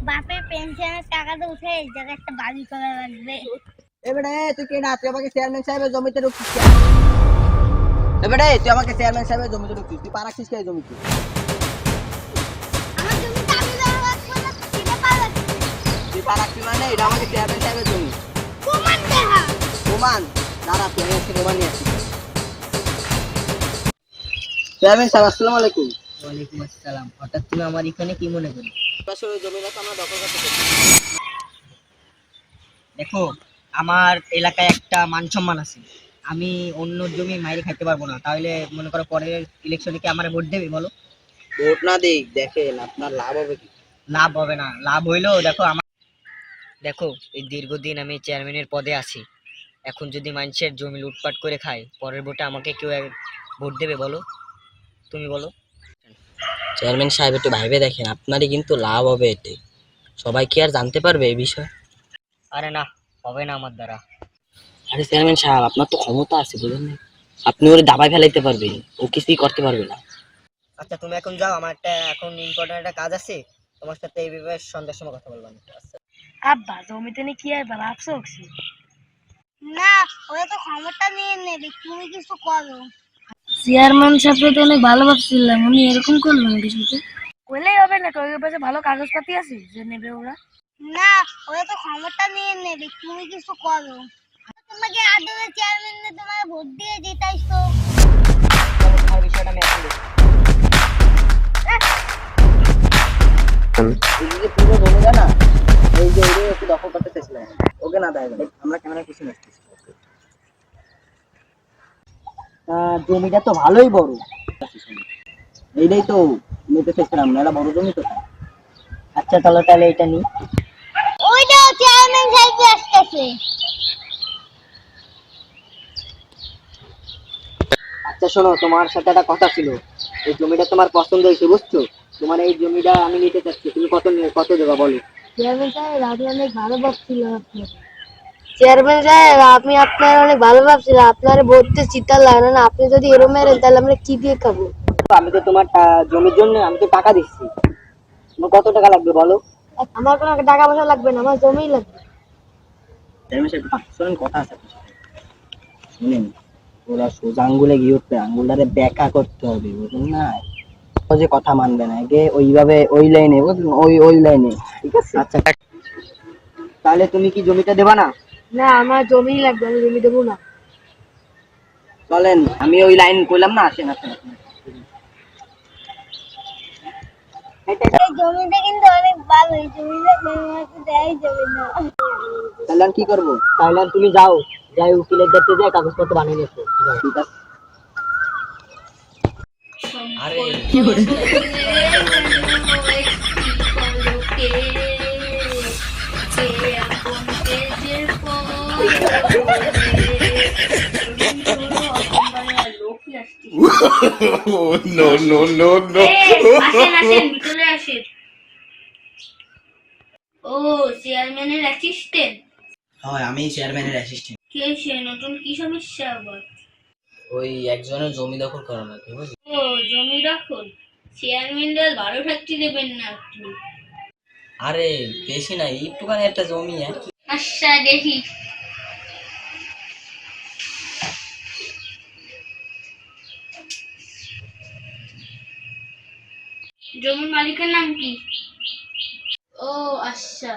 বাপের পেনশনের টাকা তো উঠে এই জায়গায় একটা বাড়ি করা লাগবে। এবারে তুই কে না, তুই আমাকে চেয়ারম্যান সাহেবের জমিতে ঢুকছিস কেন? এবারে তুই আমাকে চেয়ারম্যান সাহেবের জমিতে ঢুকছিস, তুই পার রাখছিস কে এই জমিতে? আমার জমিতে আমি ব্যবহার করলে সেটা পারবে। তুই পার রাখবি মানে এটা আমাকে চেয়ারম্যান সাহেবের জমি। প্রমাণ দেখা। প্রমাণ? দাঁড়া, তুই আমি একটা প্রমাণ নিয়ে আসছি। চেয়ারম্যান সাহেব আসসালামু আলাইকুম। ওয়ালাইকুম আসসালাম। হঠাৎ তুমি আমার এখানে কি মনে করি? আসলে জমিটা তো আমরা দখল করতে চাই। দেখো, আমার এলাকায় একটা মান সম্মান আছে। আমি অন্য জমি মাইরে খাইতে পারবো না। তাহলে মনে করো পরের ইলেকশনে কি আমার ভোট দেবে বলো? ভোট না দেই, দেখেন আপনার লাভ হবে কি? লাভ হবে না। লাভ হইলেও দেখো এই দীর্ঘদিন আমি চেয়ারম্যানের পদে আছি। এখন যদি মানুষের জমি লুটপাট করে খায়, পরের ভোটে আমাকে কেউ ভোট দেবে বলো? তুমি বলো। চেয়ারম্যান সাহেব একটু ভাইবে দেখেন, আপনারই কিন্তু লাভ হবে এতে। সবাই কি আর জানতে পারবে এই বিষয়? আরে না, হবে না আমার দ্বারা। আরে চেয়ারম্যান সাহেব, আপনার তো ক্ষমতা আছে, বুঝলেন না? আপনি ওরে দাবায় ফেলাইতে পারবেন, ও কিছুই করতে পারবে না। আচ্ছা তুমি এখন যাও, আমার এখন ইম্পর্টেন্ট একটা কাজ আছে। তোমার সাথে এই ব্যাপারে সন্ধ্যার সময় কথা বলবো আমি। আচ্ছা। আব্বা জমিতে নিয়ে কি আর ভাবছো? না, ওরা তো ক্ষমতা নিয়ে নেবে, তুমি কিছু করো। চেয়ারম্যান সাহেব তো অনেক ভালো ভাবছিলাম, উনি এরকম করলো নাকি শুধু? কইলেই হবে না, ওই পাশে ভালো কাগজপাতি আছে যে নেবে ওরা। না, ওরা তো ক্ষমতা নিয়ে নেবে, তুমি কিছু করো। তোমাকে আদরের চেয়ারম্যান তোমার ভোট দিয়ে জিতাইছো। তোমার বিষয়টা আমি এখন দেখছি। এই যে পুরো জমিটা না, এই যে ওরে একটু দখল করতে চাইছিলাম, ওকে না দেয় আমরা ক্যামেরা কিছু আসতেছি। জমিটা তো ভালোই বড়, এইটাই তো নিতে চাইছিলাম, এটা বড় জমি তো। আচ্ছা চলো তাহলে এটা নিই। ওইটা চেয়ারম্যান সাহেব আসতেছে। আচ্ছা শোনো, তোমার সাথে একটা কথা ছিল। এই জমিটা তোমার পছন্দ হয়েছে, বুঝছো? তোমার এই জমিটা আমি নিতে চাচ্ছি, তুমি কত দেবা বলো? চেয়ারম্যান সাহেব আমি অনেক ভালো ভাবছিলাম আপনার। চেয়ারম্যান সাহেব আমি আপনার অনেক ভালো ভাবছিলাম, আপনার ভোটতে চিন্তা লাগে না। আপনি যদি এরম মেরেন তাহলে আমরা কি দিয়ে খাবো? আমি তো তোমার জমির জন্য আমি তো টাকা দিচ্ছি, তোমার কত টাকা লাগবে বলো? আমার কোনো টাকা পয়সা লাগবে না, আমার জমিই লাগবে। শোনেন, কথা আছে শুনেন। ওরা সোজা আঙ্গুলে গিয়ে উঠবে, আঙ্গুলটারে ব্যাকা করতে হবে, বুঝলেন না? ও যে কথা মানবে না, আগে ওইভাবে ওই লাইনে, বুঝলেন? ওই লাইনে, ঠিক আছে? আচ্ছা, তাহলে তুমি কি জমিটা দেবা না? না আমার জমিই লাগবে, আমি জমি দেবো না। চলেন, আমি ওই লাইন কইলাম না, আসেন আসেন আসেন। এই জমিটা কিন্তু অনেক ভালো, এই জমিটা তোমাকে দেয় যাবে না। তাহলে আর কি করবো? তাহলে আর তুমি যাও, যাই উকিলের দেখতে যাই কাগজপত্র বানিয়ে নিয়েছো। ঠিক আছে। আরে ও চেয়ারম্যানের অ্যাসিস্ট্যান্ট। হয়, আমি চেয়ারম্যানের অ্যাসিস্ট্যান্ট। কে সে? নতুন কি সমস্যা আবার? ওই একজনের জমি দখল করা লাগবে, বুঝলি? ও জমি দখল। চেয়ারম্যানরা ভালো থাকতে দেবেন না আপনি। আরে বেশি না, একটুখানি একটা জমি আর কি। আচ্ছা দেখি। জমির মালিকের নাম কি? ও আচ্ছা,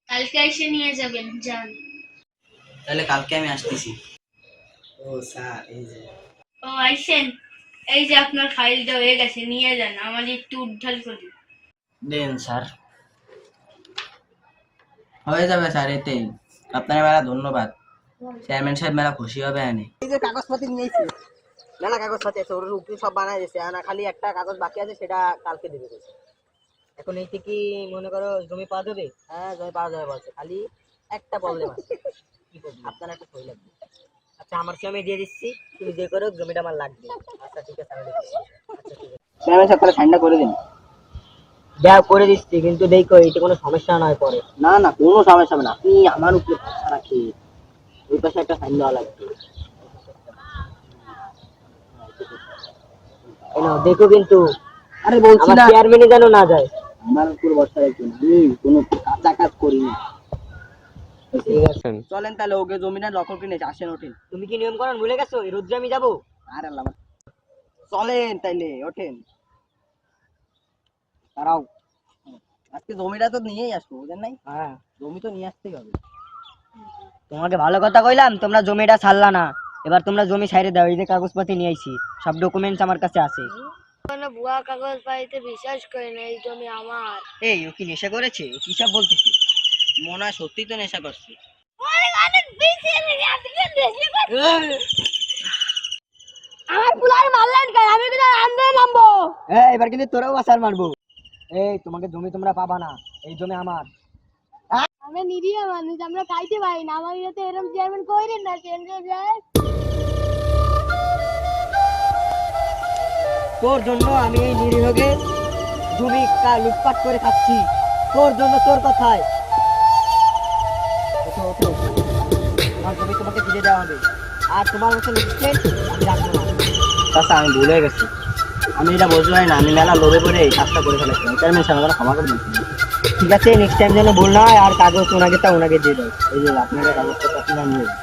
কালকে এসে নিয়ে যাবেন, যান। তাহলে কালকে আমি আসতেছি। ও স্যার, এই যে ও আইসেন, এই যে আপনার ফাইলটা হয়ে গেছে, নিয়ে যান, আমার একটু উদ্ধার করি। দেন স্যার। হয়ে যাবে স্যার, এতেই। আপনার মেলা ধন্যবাদ। চেয়ারম্যান সাহেব মেলা খুশি হবে। আনে এই যে কাগজপাতি নিয়েছি, না কাগজপাতি আছে, ওর উকিল সব বানাই দিয়েছে, না খালি একটা কাগজ বাকি আছে, সেটা কালকে দেবে বলছে। এখন এইতে কি মনে করো জমি পাওয়া যাবে? হ্যাঁ, জমি পাওয়া যাবে বলছে, খালি একটা প্রবলেম আছে। কি করবো? আপনার একটা সই লাগবে। আচ্ছা আমার সঙ্গে দিয়ে দিচ্ছি, তুমি যে করো, জমিটা আমার লাগবে। আচ্ছা ঠিক আছে, আমি দেখছি। আচ্ছা ঠিক আছে, চেয়ারম্যান সাহেব তাহলে সাইনটা করে দিন। যা করে দিচ্ছি, কিন্তু দেখো এতে কোনো সমস্যা নয় পরে। না না, কোনো সমস্যা হবে না, আপনি আমার উপরে ভরসা রাখি। ওই পাশে একটা সাইন দেওয়া লাগবে। এই নাও, দেখো কিন্তু আরে বলছি আমার না, চেয়ারম্যানই যেন না যায়। আমার উপর ভরসা রাখুন, আমি কোনো কাঁচা কাজ করি না। ঠিক আছে চলেন তাহলে, ওকে জমিটা দখল কিনে আসেন, ওঠেন। তুমি কি নিয়ম কানুন ভুলে গেছো? এই রোদ্রে আমি যাবো? আর আল্লাহ, চলেন তাইলে, ওঠেন। দাঁড়াও, আজকে জমিটা তো নিয়েই আসবো, বুঝেন নাই? হ্যাঁ, জমি তো নিয়ে আসতেই হবে। তোমাকে ভালো কথা কইলাম, তোমরা জমিটা ছাড়লা না। এবার তোমরা জমি ছাইড়ে দাও। এই যে কাগজপাতি নিয়ে আইছি, সব ডকুমেন্টস আমার কাছে আছে। কোনো ভুয়া কাগজ পাইতে বিশ্বাস করি না, এই জমি আমার। এই, ও কি নেশা করেছে? ও কি সব বলতেছে? মনে হয় সত্যি তো নেশা করছি। অনেক বেশি এনে আপনি বেশি করে আমার পুলার মারলেন কেন? আমি কিন্তু আন্দোলন নামবো। এবার কিন্তু তোরাও আসার মারবো। এই, তোমাকে জমি তোমরা পাবা না, এই জমি আমার। আমরা নিরীহ মানুষ, আমরা খাইতে পারি না, আমার সাথে এরকম চেয়ারম্যান কইরেন না, চেঞ্জে যায়। তোর জন্য আমি এই নিরীহকে জমি লুটপাট করে খাচ্ছি, তোর জন্য, তোর কথায়। ওঠো, ওঠো। তোমার জমি তোমাকে ফিরে দেওয়া হবে, আর তোমার মতো লিখছেন আমি রাখবো না। চাচা, আমি ভুলে গেছি, আমি এটা বুঝলাই না, আমি মেলা লোভে পড়ে এই কাজটা করে ফেলেছি। চেয়ারম্যান সাহেব আমাকে ক্ষমা করে দিয়েছি। ঠিক আছে, নেক্সট টাইম যেন ভুল না হয়, আর কাগজ ওনাকে তা ওনাকে দিয়ে দাও। এই যে আপনাদের কাগজপত্র আপনারা নিয়ে যান।